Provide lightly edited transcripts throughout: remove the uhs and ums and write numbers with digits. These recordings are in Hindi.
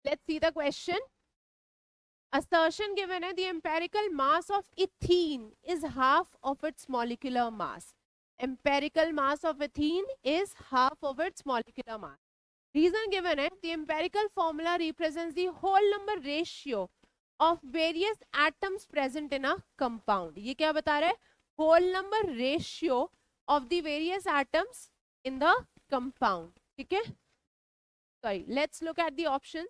Let's see the question. Assertion given है, the empirical mass of ethene is half of its molecular mass. Empirical mass of ethene is half of its molecular mass. Reason given है, the empirical formula represents the whole number ratio of various atoms present in a compound. ये क्या बता रहा है? Whole number ratio of the various atoms in the compound. ठीक है? Sorry, let's look at the options.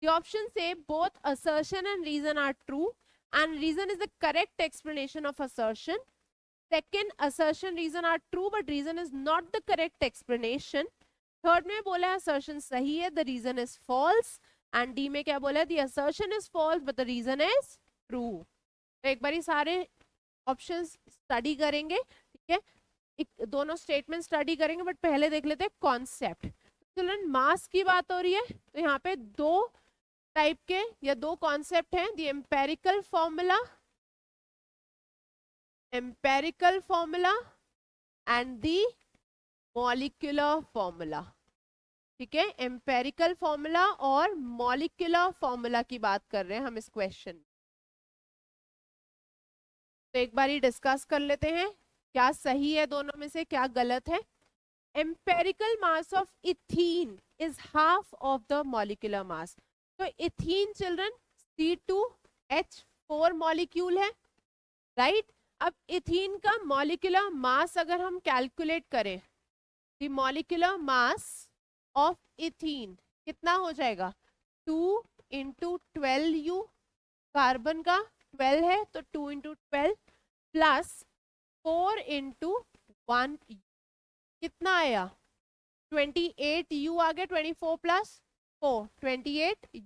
The options say both assertion and reason are true, and reason is the correct explanation of assertion. Second, assertion, reason are true, but reason is not the correct explanation. Third में बोला है assertion सही है, the reason is false. And D में क्या बोला है, the assertion is false but the reason is true. तो एक बारी सारे ऑप्शंस स्टडी करेंगे, ठीक है, एक दोनों स्टेटमेंट स्टडी करेंगे, बट पहले देख लेते हैं कॉन्सेप्ट. चिल्ड्रन मास की बात हो रही है, तो यहाँ पे दो टाइप के या दो कॉन्सेप्ट हैं, the empirical formula and the molecular formula. ठीक है, एम्पेरिकल फॉर्मूला और मॉलिक्यूलर फॉर्मूला की बात कर रहे हैं हम इस क्वेश्चन. तो एक बार ही डिस्कस कर लेते हैं क्या सही है दोनों में से, क्या गलत है. Empirical mass of ethene is half of the molecular mass. तो इथीन चिल्ड्रन C2H4 मॉलिक्यूल है, राइट. अब इथीन का मॉलिक्यूलर मास अगर हम कैलकुलेट करें, the molecular mass of ethene कितना हो जाएगा, 2 × 12U. कार्बन का 12 है तो 2 × 12 प्लस 4 × 1 कितना आया, 28U आ गया. 24 + 4 28.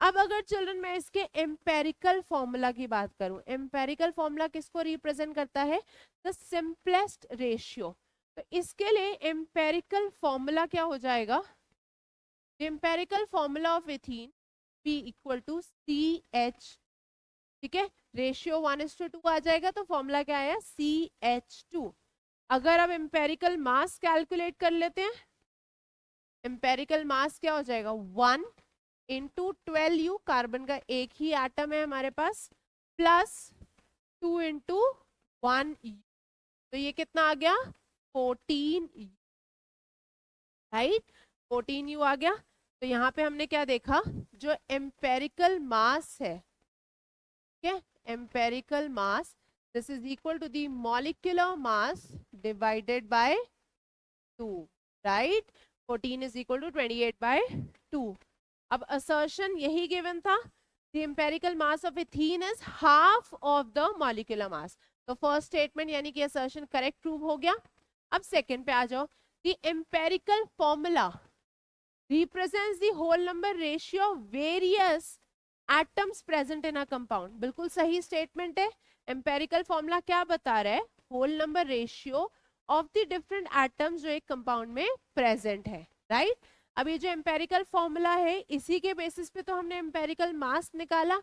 अब अगर चिल्ड्रन मैं इसके एम्पेरिकल फॉर्मूला की बात करूं, एम्पेरिकल फॉर्मूला किसको रिप्रेजेंट करता है, द सिंपलेस्ट रेशियो. तो इसके लिए एम्पेरिकल फॉर्मूला क्या हो जाएगा, empirical formula of ethene P = CH. ठीक है, रेशियो 1:2 आ जाएगा, तो फॉर्मूला क्या आया, CH2. अगर अब एम्पेरिकल मास कैलकुलेट कर लेते हैं, एम्पेरिकल मास क्या हो जाएगा, 1 × 12U. कार्बन का एक ही एटम है हमारे पास, प्लस 2 × 1U. तो ये कितना आ गया, 14U, राइट. 14U आ गया. तो यहाँ पे हमने क्या देखा, जो एम्पेरिकल मास है, ठीक है, empirical mass this is equal to the molecular mass divided by 2, right. 14 is equal to 28/2. अब असर्शन यही गिवन था, the empirical mass of ethene is half of the molecular mass. तो फर्स्ट स्टेटमेंट यानी कि असर्शन करेक्ट प्रूव हो गया. अब सेकंड पे आ जाओ, the empirical formula represents the whole number ratio of various atoms present in a compound. बिल्कुल सही स्टेटमेंट है. एम्पेरिकल फॉर्मूला क्या बता रहा है, whole number ratio of the different atoms जो एक कंपाउंड में प्रेजेंट है, राइट. अब ये जो एम्पेरिकल फॉर्मूला है, इसी के बेसिस पे तो हमने एम्पेरिकल मास निकाला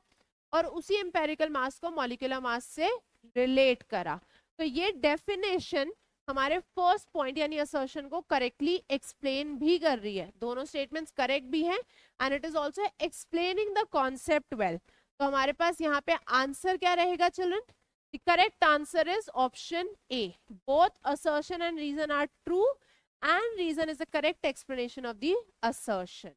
और उसी एम्पेरिकल मास को मॉलिक्यूलर मास से रिलेट करा. तो ये डेफिनेशन हमारे फर्स्ट पॉइंट यानी असर्शन को करेक्टली एक्सप्लेन भी कर रही है. दोनों स्टेटमेंट्स करेक्ट भी हैं and it is also explaining the concept well. तो हमारे पास यहाँ पे आंसर क्या रहेगा children, the correct answer is option A. Both assertion and reason are true and reason is the correct explanation of the assertion.